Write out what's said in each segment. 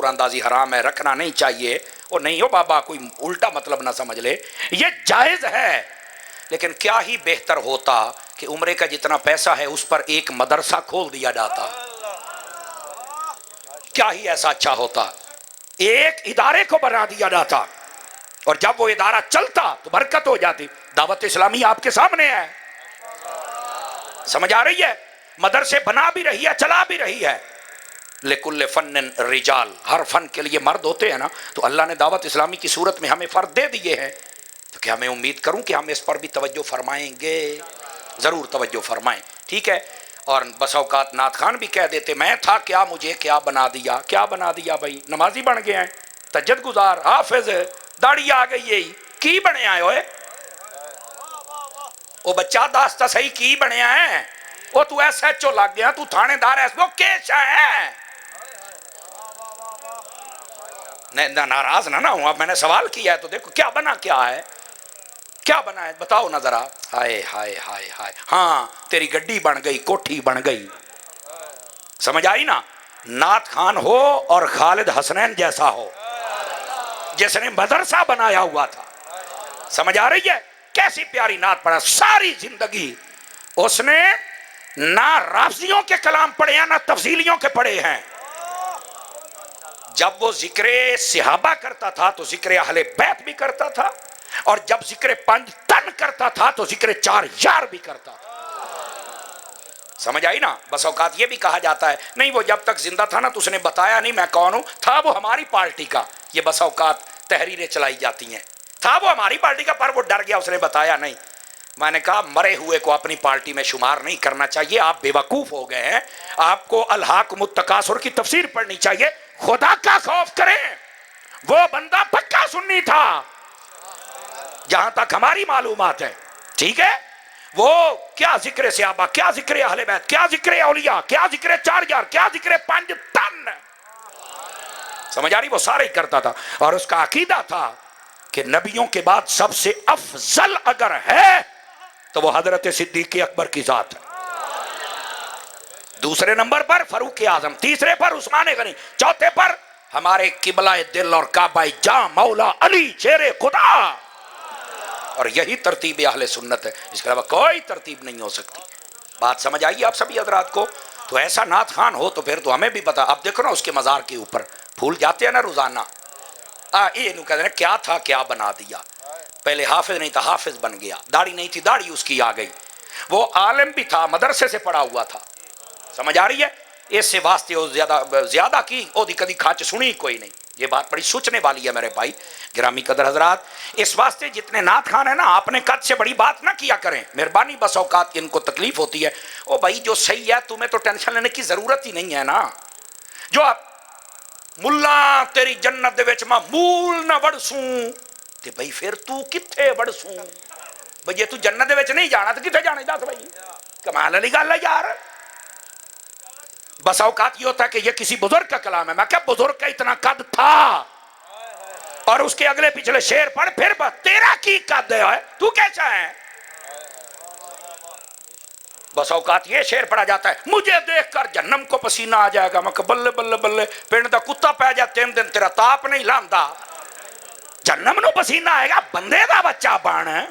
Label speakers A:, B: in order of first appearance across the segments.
A: اندازی حرام ہے، رکھنا نہیں چاہیے، وہ نہیں ہو بابا کوئی الٹا مطلب نہ سمجھ لے، یہ جائز ہے، لیکن کیا ہی بہتر ہوتا کہ عمرے کا جتنا پیسہ ہے اس پر ایک مدرسہ کھول دیا جاتا، کیا ہی ایسا اچھا ہوتا، ایک ادارے کو بنا دیا جاتا، اور جب وہ ادارہ چلتا تو برکت ہو جاتی۔ دعوت اسلامی آپ کے سامنے ہے، سمجھ آ رہی ہے، مدرسے بنا بھی رہی ہے، چلا بھی رہی ہے۔ لِكُلِّ فَنٍ رِجَال، ہر فن کے لیے مرد ہوتے ہیں نا، تو اللہ نے دعوت اسلامی کی صورت میں ہمیں فرد دے دیے ہیں، تو کیا میں امید کروں کہ ہم اس پر بھی توجہ فرمائیں گے؟ ضرور توجہ فرمائیں، ٹھیک ہے۔ اور بس اوقات نعت خان بھی کہہ دیتے میں تھا کیا، مجھے کیا بنا دیا، کیا بنا دیا بھائی، نمازی بن گئے ہیں، تہجد گزار، حافظ، داڑھی آ گئی ہے، کی بنے آئے ہوئے، وہ بچہ داستا صحیح کی بنے آئے، وہ تو ایس ایچ او لگ گیا، تو تھانے دار ایس وہ کیسا ہے، ناراض نہ ہوں، اب میں نے سوال کیا ہے تو دیکھو کیا بنا، کیا ہے، کیا بنا ہے بتاؤ نا ذرا، ہائے ہائے ہائے ہائے، ہاں تیری گڈی بن گئی، کوٹھی بن گئی، سمجھ آئی نا، نعت خان ہو اور خالد حسنین جیسا ہو جس نے مدرسہ بنایا ہوا تھا، سمجھ آ رہی ہے، کیسی پیاری نعت پڑھا، ساری زندگی اس نے نہ رافضیوں کے کلام پڑھے ہیں نہ تفضیلیوں کے پڑھے ہیں، جب وہ ذکر صحابہ کرتا تھا تو ذکر اہل بیت بھی کرتا تھا، اور جب ذکر پنج تن کرتا تھا تو ذکر چار یار بھی کرتا تھا، سمجھ آئی نا۔ بس اوقات یہ بھی کہا جاتا ہے نہیں وہ جب تک زندہ تھا نا تو اس نے بتایا نہیں میں کون ہوں، تھا وہ ہماری پارٹی کا، یہ بس اوقات تحریریں چلائی جاتی ہیں، تھا وہ ہماری پارٹی کا پر وہ ڈر گیا، اس نے بتایا نہیں۔ میں نے کہا مرے ہوئے کو اپنی پارٹی میں شمار نہیں کرنا چاہیے، آپ بے وقوف ہو گئے ہیں، آپ کو الحاکم التکاثر کی تفسیر پڑھنی چاہیے، خدا کا خوف کریں، وہ بندہ پکا سنی تھا جہاں تک ہماری معلومات ہے، ٹھیک ہے، وہ کیا ذکر صحابہ، کیا ذکر اہل بیت، کیا ذکر اولیاء، کیا ذکر چار یار، کیا ذکر پنج تن، سمجھ آ رہی، وہ سارے ہی کرتا تھا، اور اس کا عقیدہ تھا کہ نبیوں کے بعد سب سے افضل اگر ہے تو وہ حضرت صدیق اکبر کی ذات ہے، دوسرے نمبر پر فاروق اعظم، تیسرے پر عثمان غنی، چوتھے پر ہمارے قبلہ دل اور کعبہ جاں مولا علی شیر خدا، اور یہی ترتیب اہل سنت ہے، اس کے علاوہ کوئی ترتیب نہیں ہو سکتی۔ بات سمجھ آئیے آپ سبھی حضرات کو؟ تو ایسا نعت خان ہو تو پھر تو ہمیں بھی پتا، اب دیکھو نا اس کے مزار کے اوپر پھول جاتے ہیں نا روزانہ، یہ کہتے ہیں کیا تھا کیا بنا دیا، پہلے حافظ نہیں تھا حافظ بن گیا، داڑھی نہیں تھی داڑھی اس کی آ گئی، وہ عالم بھی تھا مدرسے سے پڑھا ہوا تھا، سمجھ آ رہی ہے، اس سے واسطے وہ زیادہ کی او دی کدی کھانچ سنی کوئی نہیں، یہ بات بڑی سوچنے والی ہے میرے بھائی گرامی قدر حضرات، اس واسطے جتنے نعت خان ہیں نا اپنے قد سے بڑی بات نہ کیا کریں، مہربانی، بس اوقات ان کو تکلیف ہوتی ہے، او بھائی جو صحیح ہے تمہیں تو ٹینشن لینے کی ضرورت ہی نہیں ہے نا، جو ملا تیری جنت دے وچ معمول نہ وڑسوں تے بھائی پھر تو کتھے وڑسوں، بھئی یہ تو جنت دے وچ نہیں جانا تو کتھے جانا، دس بھائی کمال علی گل ہے یار۔ بس اوقات یہ ہوتا ہے کہ یہ کسی بزرگ کا کلام ہے، میں کہا بزرگ کا اتنا قد تھا، اور اس کے اگلے پچھلے شعر پڑھ پھر تیرا کی قد ہے، تو کیسا ہے؟ بس اوقات یہ شعر پڑھا جاتا ہے مجھے دیکھ کر جہنم کو پسینہ آ جائے گا، میں کہا بلے بلے بلے، پنڈ دا کتا پہ جائے تین دن تیرا تاپ نہیں لاندا، جہنم نو پسینہ آئے گا، بندے دا بچہ بان ہے،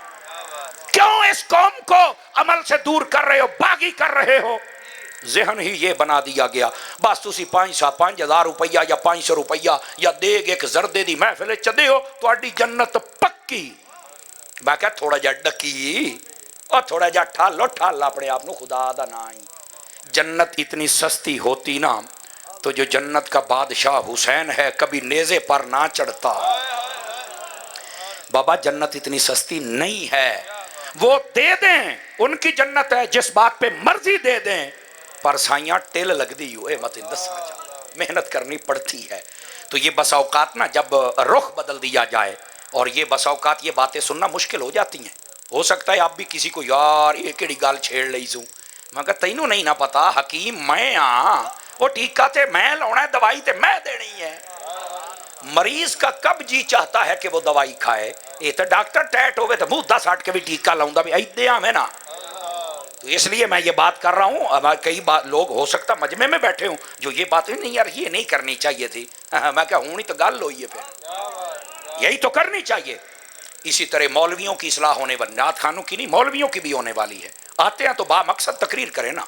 A: کیوں اس قوم کو عمل سے دور کر رہے ہو، باغی کر رہے ہو؟ ذہن ہی یہ بنا دیا گیا، بس تسی 5,000 روپیہ یا 500 روپیہ یا دیگ ایک زردے دی محفل چدے ہو تو اڈی جنت پکی، میں کہا تھوڑا جا ڈکی اور تھوڑا جا ٹھالو ٹھال اپنے آپ نو خدا دا نائی، جنت اتنی سستی ہوتی نا تو جو جنت کا بادشاہ حسین ہے کبھی نیزے پر نہ چڑھتا، بابا جنت اتنی سستی نہیں ہے، وہ دے دیں ان کی جنت ہے جس بات پہ مرضی دے دیں، پر سائیاں ٹیل لگ دی ہوئے مت اندسا جا، محنت کرنی پڑتی ہے، تو یہ بس اوقات نا جب رخ بدل دیا جائے، اور یہ بس اوقات یہ باتیں سننا مشکل ہو جاتی ہیں، ہو سکتا ہے آپ بھی کسی کو یار یہ کیڑی گال چھیڑ لئی سوں، میں کہا تینوں نہیں نہ پتا حکیم میں ہاں، وہ ٹیکہ تے میں لاؤنا ہے، دوائی تے میں دینی ہے، مریض کا کب جی چاہتا ہے کہ وہ دوائی کھائے، یہ تو ڈاکٹر ٹیٹ ہوئے تو منہ 10 ہٹ کے بھی ٹیکہ لاؤں دا بھی ایدے ہمیں نا، تو اس لیے میں یہ بات کر رہا ہوں. اب کئی لوگ ہو سکتا مجمع میں بیٹھے ہوں جو یہ بات نہیں یار یہ نہیں کرنی چاہیے تھی. میں کیا ہوں نہیں تو گل ہوئی ہے, پھر یہی تو کرنی چاہیے. اسی طرح مولویوں کی اصلاح ہونے والی, نعت خانوں کی نہیں مولویوں کی بھی ہونے والی ہے. آتے ہیں تو با مقصد تقریر کریں نا,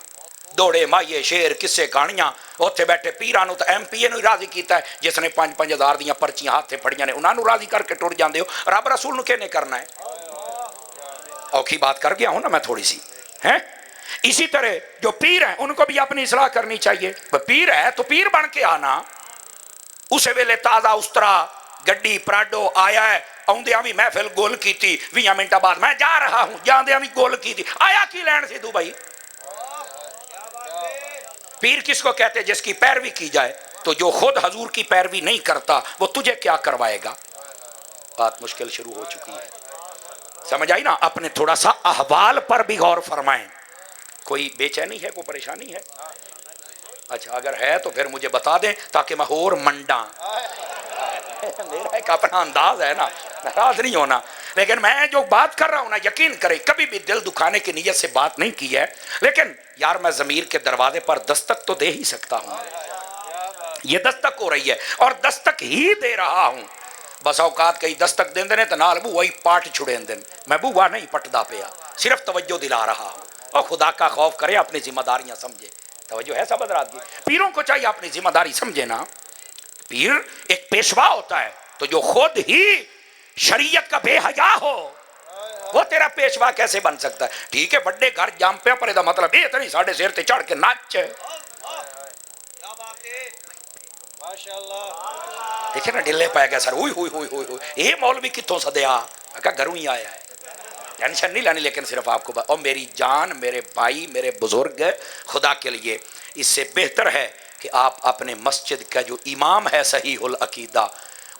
A: دوڑے مائیے شیر کسے کہانیاں. اتنے بیٹھے پیرانو تو ایم پی اے نو راضی کیتا ہے جس نے 5,000 دیاں پرچیاں ہاتھ پھڑیاں نے, انہوں راضی کر کے ٹر جاندے ہو. رب رسول نو کہنے کرنا ہے. اوکھی بات کر گیا ہوں نا میں تھوڑی سی ہیں. اسی طرح جو پیر ہیں ان کو بھی اپنی اصلاح کرنی چاہیے. پیر ہے تو پیر بن کے آنا. اسے ویلے تازہ استرا گڈی پراڈو آیا ہے, آدھا بھی محفل گول کی تھی 20 منٹ بعد میں جا رہا ہوں, جاندیا بھی گول کی تھی. آیا کی لین سے تو بھائی. پیر کس کو کہتے ہیں؟ جس کی پیروی کی جائے. تو جو خود حضور کی پیروی نہیں کرتا وہ تجھے کیا کروائے گا. بات مشکل شروع ہو چکی ہے, سمجھ آئی نا. اپنے تھوڑا سا احوال پر بھی غور فرمائیں. کوئی بے چینی ہے, کوئی پریشانی ہے؟ اچھا اگر ہے تو پھر مجھے بتا دیں تاکہ میں اور منڈا. میرا ایک اپنا انداز ہے نا, ناراض نہیں ہونا. لیکن میں جو بات کر رہا ہوں نا یقین کریں کبھی بھی دل دکھانے کی نیت سے بات نہیں کی ہے, لیکن یار میں ضمیر کے دروازے پر دستک تو دے ہی سکتا ہوں. یہ دستک ہو رہی ہے اور دستک ہی دے رہا ہوں. بس اوقات کئی دستک دیں دے تو نال بوئی پاٹ چھڑے دن, میں بوا نہیں پٹدا پیا, صرف توجہ دلا رہا ہوں. اور خدا کا خوف کرے, اپنی ذمہ داریاں سمجھے. توجہ ہے سب حضرات کی. پیروں کو چاہیے اپنی ذمہ داری سمجھے نا. پیر ایک پیشوا ہوتا ہے تو جو خود ہی شریعت کا بے حیا ہو وہ تیرا پیشوا کیسے بن سکتا ہے. ٹھیک ہے بڑے گھر جام پہ پڑے دا مطلب یہ تو نہیں ساڑھے سیر تے چڑھ کے ناچ. دیکھیں نا ڈلے پائے گا سر, ہوئی ہوئی ہوئی ہوئی ہوئی یہ مولوی کتوں سدیا, کہا گھروں ہی آیا ہے. ٹینشن نہیں لانی, لیکن صرف آپ کو اور میری جان میرے بھائی میرے بزرگ خدا کے لیے اس سے بہتر ہے کہ آپ اپنے مسجد کا جو امام ہے صحیح العقیدہ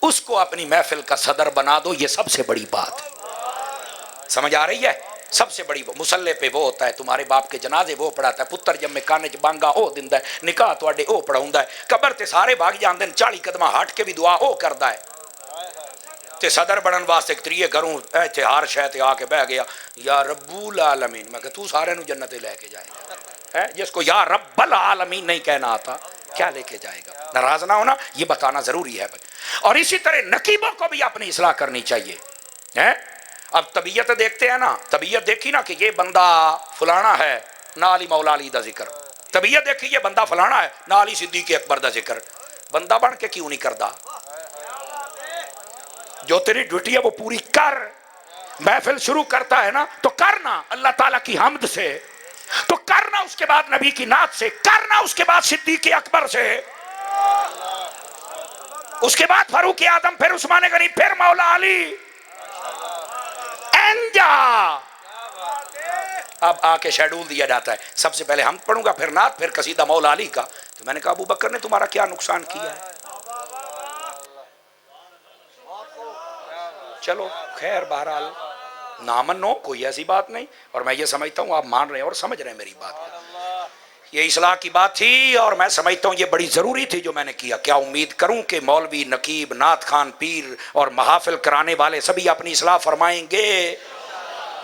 A: اس کو اپنی محفل کا صدر بنا دو. یہ سب سے بڑی بات سمجھ آ رہی ہے. سب سے بڑی مسلح پہ وہ ہوتا ہے, تمہارے باپ کے جنازے وہ پڑھاتا ہے, پتر جب میں کانے چ بانگا او دیندا ہے, نکاح تواڈے او پڑھاوندا ہے, قبر تے سارے بھاگ جاندے نے, 40 قدمہ ہٹ کے بھی دعا او کردا ہے. تے صدر بنن واسطے تریے گھروں ایتھے ہر شے تے آ کے بیٹھ گیا یا رب العالمین. میں کہ تو سارے نو جنت لے کے جائے گا, جس کو یا رب العالمین نہیں کہنا آتا کیا لے کے جائے گا. ناراض نہ ہونا, یہ بتانا ضروری ہے بھائی. اور اسی طرح نقیبوں کو بھی اپنی اصلاح کرنی چاہیے. اب طبیعت دیکھتے ہیں نا, طبیعت دیکھی نا کہ یہ بندہ فلانا ہے, نال ہی مولا علی دا ذکر. طبیعت دیکھی یہ بندہ فلانا ہے, نال ہی صدیق اکبر دا ذکر. بندہ بن کے کیوں نہیں کردا؟ جو تیری ڈیوٹی ہے وہ پوری کر. محفل شروع کرتا ہے نا تو کرنا اللہ تعالیٰ کی حمد سے, تو کرنا اس کے بعد نبی کی نعت سے, کرنا اس کے بعد صدیق اکبر سے, اس کے بعد فاروق اعظم, پھر عثمان غنی, پھر مولا علی. انجا اب آ کے شیڈول دیا جاتا ہے, سب سے پہلے ہم پڑھوں گا, پھر نعت, پھر قصیدہ مولا علی کا. تو میں نے کہا ابو بکر نے تمہارا کیا نقصان کیا ہے؟ چلو خیر بہرحال نہ منو کوئی ایسی بات نہیں, اور میں یہ سمجھتا ہوں آپ مان رہے ہیں اور سمجھ رہے ہیں میری بات کو. یہ اصلاح کی بات تھی اور میں سمجھتا ہوں یہ بڑی ضروری تھی جو میں نے کیا. کیا امید کروں کہ مولوی, نقیب, نعت خان, پیر اور محافل کرانے والے سبھی اپنی اصلاح فرمائیں گے.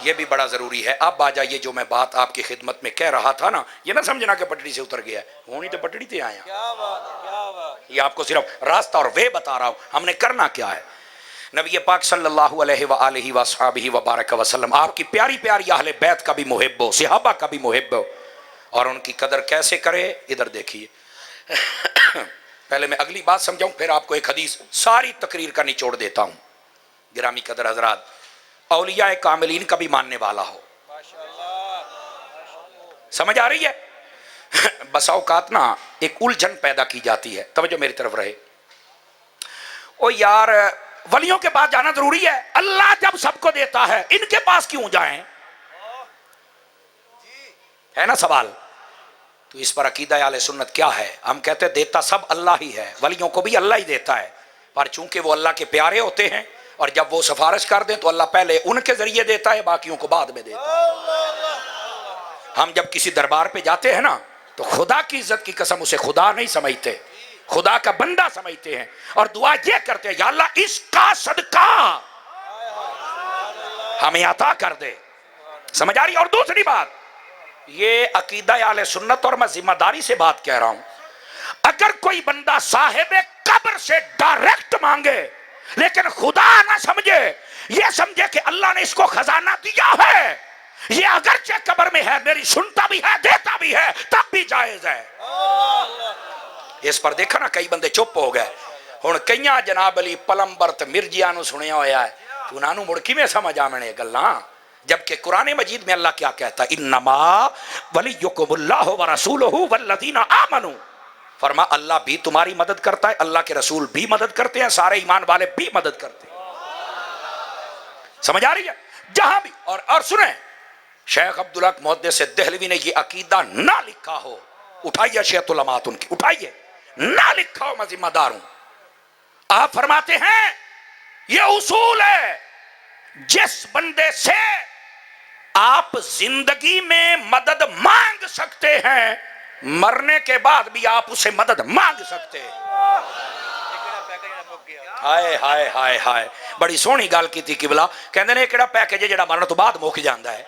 A: یہ بھی بڑا ضروری ہے. اب آ جائیے جو میں بات آپ کی خدمت میں کہہ رہا تھا نا, یہ نہ سمجھنا کہ پٹڑی سے اتر گیا ہے, ہونی تو پٹڑی تے آیا. یہ آپ کو صرف راستہ اور وے بتا رہا ہوں, ہم نے کرنا کیا ہے. نبی پاک صلی اللہ علیہ وآلہ وصحبہ وبارک وسلم آپ کی پیاری پیاری اہل بیت کا بھی محب ہو, صحابہ کا بھی محب ہو, اور ان کی قدر کیسے کرے ادھر دیکھیے. پہلے میں اگلی بات سمجھاؤں, پھر آپ کو ایک حدیث ساری تقریر کا نچوڑ دیتا ہوں. گرامی قدر حضرات, اولیاء کاملین کا بھی ماننے والا ہو, سمجھ آ رہی ہے. بس اوقات نا ایک الجھن پیدا کی جاتی ہے, توجہ میری طرف رہے. او یار ولیوں کے پاس جانا ضروری ہے, اللہ جب سب کو دیتا ہے ان کے پاس کیوں جائیں, ہے نا سوال. تو اس پر عقیدہ اہل سنت کیا ہے؟ ہم کہتے ہیں دیتا سب اللہ ہی ہے, ولیوں کو بھی اللہ ہی دیتا ہے, پر چونکہ وہ اللہ کے پیارے ہوتے ہیں اور جب وہ سفارش کر دیں تو اللہ پہلے ان کے ذریعے دیتا ہے, باقیوں کو بعد میں دیتا ہے. ہم جب کسی دربار پہ جاتے ہیں نا تو خدا کی عزت کی قسم اسے خدا نہیں سمجھتے, خدا کا بندہ سمجھتے ہیں, اور دعا یہ کرتے ہیں یا اللہ اس کا صدقہ ہمیں عطا کر دے. سمجھ آ رہی؟ اور دوسری بات, یہ عقیدہ اہل سنت اور میں ذمہ داری سے بات کہہ رہا ہوں. اگر کوئی بندہ صاحب قبر سے ڈائریکٹ مانگے لیکن خدا نہ سمجھے، یہ سمجھے کہ اللہ نے اس کو خزانہ دیا ہے، یہ اگرچہ قبر میں ہے میری سنتا بھی ہے دیتا بھی ہے تب بھی جائز ہے. اس پر دیکھا نا کئی بندے چپ ہو گئے. ہن کئیاں جناب علی پلمبر تے مرجیاں نو سنیا ہویا ہے، انہاں نو مڑ کیویں سمجھ آویں گلاں؟ جبکہ قرآن مجید میں اللہ کیا کہتا ہے؟ انما ولیکم اللہ ورسولہ والذین آمنوا. فرما اللہ بھی تمہاری مدد کرتا ہے، اللہ کے رسول بھی مدد کرتے ہیں، سارے ایمان والے بھی مدد کرتے ہیں. سمجھ آ رہی ہے؟ جہاں بھی اور سنیں، شیخ عبدالحق محدث دہلوی نے یہ عقیدہ نہ لکھا ہو، اٹھائیے شیخ علامات ان کی، اٹھائیے، نہ لکھا ہو، میں ذمہ دار ہوں. آپ فرماتے ہیں یہ اصول ہے، جس بندے سے آپ زندگی میں مدد مانگ سکتے ہیں مرنے کے بعد بھی آپ اسے مدد مانگ سکتے ہیں. ہائے ہائے ہائے ہائے، بڑی سونی گل کی تھی قبلہ. کہندے نے کیڑا پیکج ہے جڑا مرن تو بعد مک جاندا ہے؟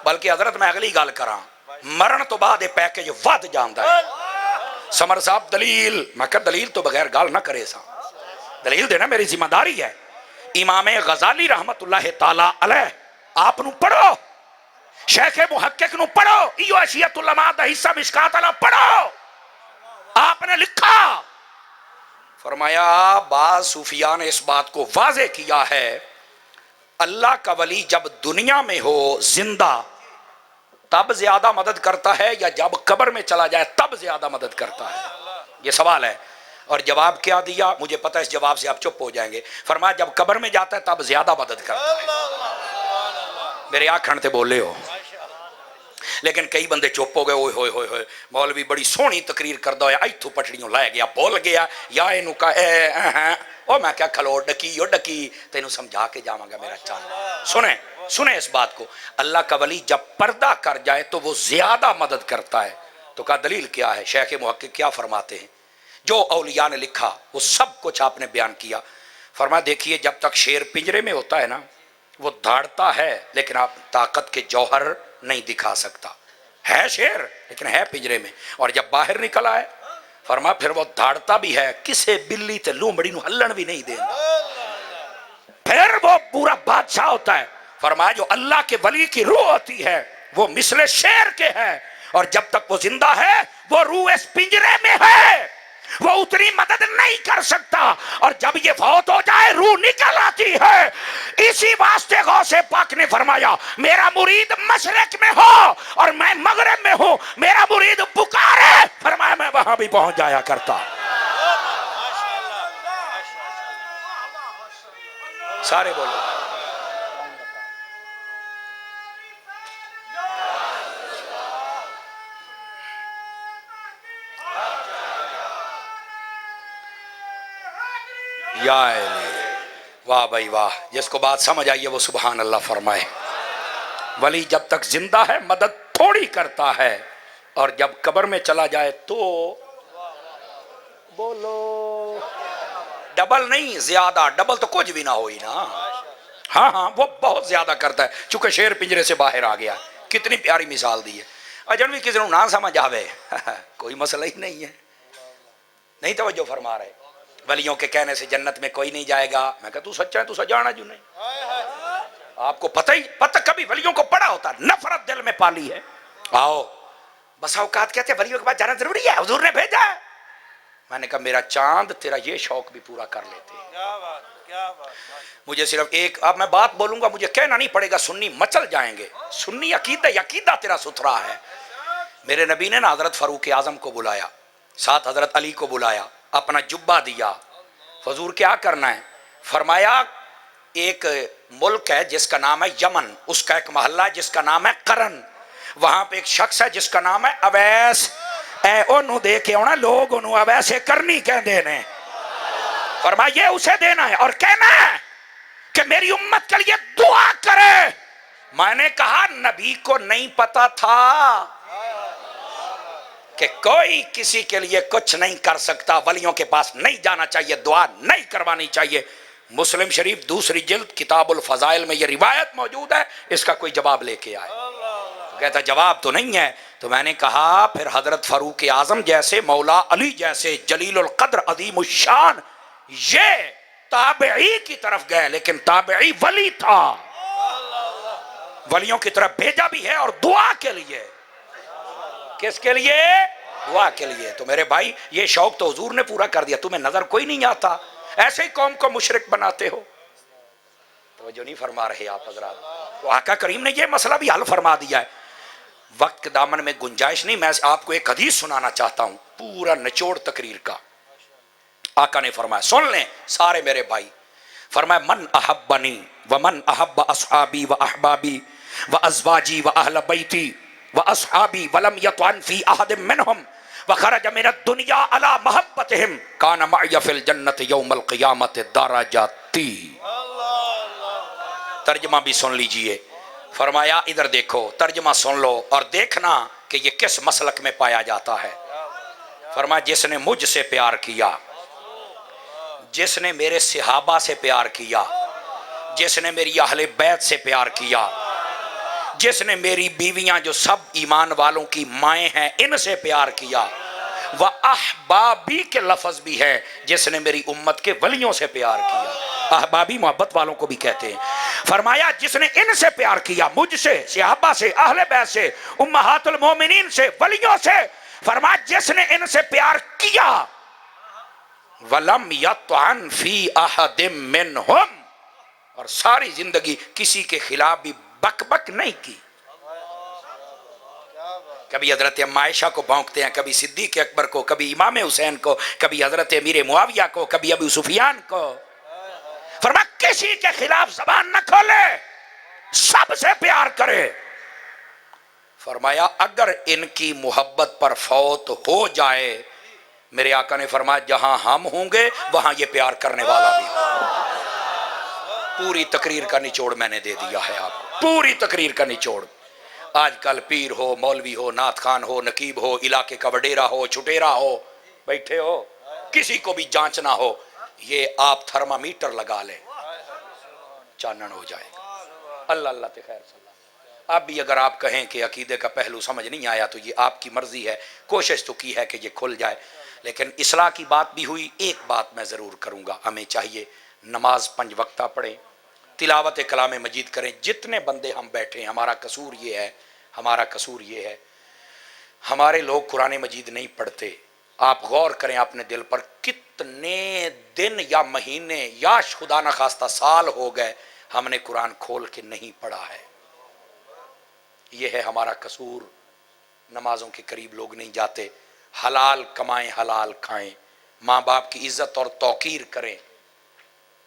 A: بلکہ حضرت میں اگلی گل کراں، مرن تو بعد یہ پیکج ود جاندا ہے. سمر صاحب دلیل، میں کہا دلیل تو بغیر گل نہ کرے سا، دلیل دینا میری ذمہ داری ہے. امام غزالی رحمت اللہ تعالی علیہ آپ نو پڑھو، شیخ محقق نو پڑھو، ایو اشیت علماء دا حصہ مشکات اللہ پڑھو. آپ نے لکھا، فرمایا بعض صوفیاء نے اس بات کو واضح کیا ہے، اللہ کا ولی جب دنیا میں ہو زندہ تب زیادہ مدد کرتا ہے یا جب قبر میں چلا جائے تب زیادہ مدد کرتا ہے؟ یہ سوال ہے. اور جواب کیا دیا؟ مجھے پتہ ہے اس جواب سے آپ چپ ہو جائیں گے. فرمایا جب قبر میں جاتا ہے تب زیادہ مدد کرتا ہے. میرے آنکھن تے بولے ہو. لیکن کئی بندے چپ ہو گئے، اوئے ہوئے ہوئے ہوئے مولوی بڑی سونی تقریر کردا ہویا ایتھوں پٹڑیوں لائے گیا، بول گیا یا اینو کا او میں کیا کھلو ڈکی او ڈکی، تینوں سمجھا کے جاواں گا میرا چاند. سنیں اس بات کو، اللہ کا ولی جب پردہ کر جائے تو وہ زیادہ مدد کرتا ہے. تو کہا دلیل کیا ہے؟ شیخ محقق کیا فرماتے ہیں؟ جو اولیاء نے لکھا وہ سب کچھ آپ نے بیان کیا. فرمایا دیکھیے جب تک شیر پنجرے میں ہوتا ہے نا وہ دھاڑتا ہے لیکن آپ طاقت کے جوہر نہیں دکھا سکتا. ہے شیر لیکن ہے پنجرے میں. اور جب باہر نکل آئے فرمایا پھر وہ دھاڑتا بھی ہے، کسے بلی تے لومڑی نو ہلن بھی نہیں دیندا، پھر وہ پورا بادشاہ ہوتا ہے. فرمایا جو اللہ کے ولی کی روح ہوتی ہے وہ مثل شیر کے ہے، اور جب تک وہ زندہ ہے وہ روح اس پنجرے میں ہے، وہ اتنی مدد نہیں کر سکتا. اور جب یہ فوت ہو جائے روح نکل آتی ہے. اسی واسطے غوث پاک نے فرمایا میرا مرید مشرق میں ہو اور میں مغرب میں ہوں، میرا مرید پکارے، فرمایا میں وہاں بھی پہنچ جایا کرتا. سارے بولو یا علی. واہ بھائی واہ، جس کو بات سمجھ آئیے وہ سبحان اللہ فرمائے. ولی جب تک زندہ ہے مدد تھوڑی کرتا ہے، اور جب قبر میں چلا جائے تو بولو ڈبل نہیں، زیادہ. ڈبل تو کچھ بھی نہ ہوئی نا. ہاں وہ بہت زیادہ کرتا ہے، چونکہ شیر پنجرے سے باہر آ گیا. کتنی پیاری مثال دی ہے. اجن بھی کسی نے نہ سمجھ آوے کوئی مسئلہ ہی نہیں ہے. نہیں توجہ فرما رہے. ولیوں کے کہنے سے جنت میں کوئی نہیں جائے گا. میں کہا تو سچا ہے، تو سجانا جو نہیں. آپ کو پتہ کبھی ولیوں کو پڑا ہوتا، نفرت دل میں پالی ہے. آؤ بس اوقات کہتے ہیں ولیوں کے بعد جانا ضروری ہے، حضور نے بھیجا ہے. میں نے کہا میرا چاند تیرا یہ شوق بھی پورا کر لیتے. مجھے صرف ایک، اب میں بات بولوں گا مجھے کہنا نہیں پڑے گا، سنی مچل جائیں گے. سنی عقیدہ تیرا ستھرا ہے. میرے نبی نے نا حضرت فاروق اعظم کو بلایا، ساتھ حضرت علی کو بلایا، اپنا جبہ دیا. حضور کیا کرنا ہے؟ فرمایا ایک ملک ہے جس کا نام ہے یمن، اس کا ایک محلہ ہے جس کا نام ہے قرن، وہاں پہ ایک شخص ہے جس کا نام ہے اویس. اے انہوں دے کے ہونا لوگ انہوں اویسے کرنی کہہ دینے. فرمایا یہ اسے دینا ہے اور کہنا ہے کہ میری امت کے لیے دعا کرے. میں نے کہا نبی کو نہیں پتا تھا کہ کوئی کسی کے لیے کچھ نہیں کر سکتا، ولیوں کے پاس نہیں جانا چاہیے، دعا نہیں کروانی چاہیے. مسلم شریف دوسری جلد کتاب الفضائل میں یہ روایت موجود ہے. اس کا کوئی جواب لے کے آئے. کہتا جواب تو نہیں ہے. تو میں نے کہا پھر حضرت فاروق اعظم جیسے، مولا علی جیسے جلیل القدر عظیم الشان یہ تابعی کی طرف گئے، لیکن تابعی ولی تھا، ولیوں کی طرف بھیجا بھی ہے اور دعا کے لیے. کس کے لیے؟ دعا کے لیے. تو میرے بھائی یہ شوق تو حضور نے پورا کر دیا، تمہیں نظر کوئی نہیں آتا، ایسے ہی قوم کو مشرک بناتے ہو. توجہ نہیں فرما رہے آپ حضرات. تو آقا کریم نے یہ مسئلہ بھی حل فرما دیا ہے. وقت کے دامن میں گنجائش نہیں، میں آپ کو ایک حدیث سنانا چاہتا ہوں، پورا نچوڑ تقریر کا. آقا نے فرمایا، سن لیں سارے میرے بھائی، فرمایا من احبنی ومن احب اصحابی و احبابی و ازواجی و اہل بیتی و اصحابی ولم یطعن فی احد منہم وخرج من الدنیا علی محبتہم کان معی فی الجنت یوم القیامت درجاتی. ترجمہ بھی سن لیجئے. فرمایا ادھر دیکھو، ترجمہ سن لو اور دیکھنا کہ یہ کس مسلک میں پایا جاتا ہے. فرمایا جس نے مجھ سے پیار کیا، جس نے میرے صحابہ سے پیار کیا، جس نے میری اہل بیت سے پیار کیا، جس نے میری بیویاں جو سب ایمان والوں کی مائیں ہیں ان سے پیار کیا، وہ احبابی کے لفظ بھی ہے، جس نے میری امت کے ولیوں سے پیار کیا. احبابی محبت والوں کو بھی کہتے ہیں. فرمایا جس نے ان سے پیار کیا، مجھ سے، صحابہ سے، اہل بیت سے، امہات المومنین سے، ولیوں سے. فرمایا جس نے ان سے پیار کیا وَلَمْ يَطْعَنْ فِي أَحَدٍ مِّنْهُمْ، اور ساری زندگی کسی کے خلاف بھی بک بک نہیں کی. کبھی حضرت عائشہ کو بھونکتے ہیں، کبھی صدیق اکبر کو، کبھی امام حسین کو، کبھی حضرت امیر معاویہ کو، کبھی ابو سفیان کو. فرمایا کسی کے خلاف زبان نہ کھولے، سب سے پیار کرے. فرمایا اگر ان کی محبت پر فوت ہو جائے، میرے آقا نے فرمایا جہاں ہم ہوں گے وہاں یہ پیار کرنے والا بھی ہوگا. پوری تقریر کا نچوڑ میں نے دے دیا ہے آپ کو، پوری تقریر کا نچوڑ. آج کل پیر ہو، مولوی ہو، نعت خان ہو، نقیب ہو، علاقے کا وڈیرا ہو، چھٹیرا ہو، بیٹھے ہو، کسی کو بھی جانچنا ہو، یہ آپ تھرمامیٹر لگا لیں، چانن ہو جائے گا. اللہ اللہ تے خیر صلی اللہ. اب بھی اگر آپ کہیں کہ عقیدے کا پہلو سمجھ نہیں آیا تو یہ آپ کی مرضی ہے، کوشش تو کی ہے کہ یہ کھل جائے. لیکن اصلاح کی بات بھی ہوئی. ایک بات میں ضرور کروں گا، ہمیں چاہیے نماز 5 وقتہ پڑھیں، تلاوت کلام مجید کریں. جتنے بندے ہم بیٹھے ہیں، ہمارا قصور یہ ہے، ہمارا قصور یہ ہے، ہمارے لوگ قرآن مجید نہیں پڑھتے. آپ غور کریں اپنے دل پر، کتنے دن یا مہینے یا خدا نخواستہ سال ہو گئے ہم نے قرآن کھول کے نہیں پڑھا ہے. یہ ہے ہمارا قصور. نمازوں کے قریب لوگ نہیں جاتے. حلال کمائیں، حلال کھائیں، ماں باپ کی عزت اور توقیر کریں.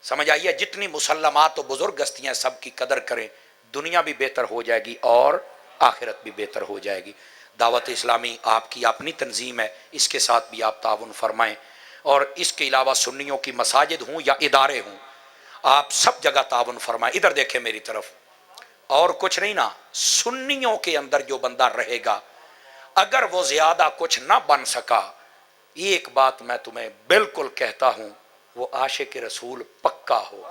A: سمجھ آئیے، جتنی مسلمات و بزرگ ہستیاں سب کی قدر کریں. دنیا بھی بہتر ہو جائے گی اور آخرت بھی بہتر ہو جائے گی. دعوت اسلامی آپ کی اپنی تنظیم ہے، اس کے ساتھ بھی آپ تعاون فرمائیں. اور اس کے علاوہ سنیوں کی مساجد ہوں یا ادارے ہوں، آپ سب جگہ تعاون فرمائیں. ادھر دیکھیں میری طرف، اور کچھ نہیں نا، سنیوں کے اندر جو بندہ رہے گا اگر وہ زیادہ کچھ نہ بن سکا، ایک بات میں تمہیں بالکل کہتا ہوں، وہ عاشق رسول پکا ہو.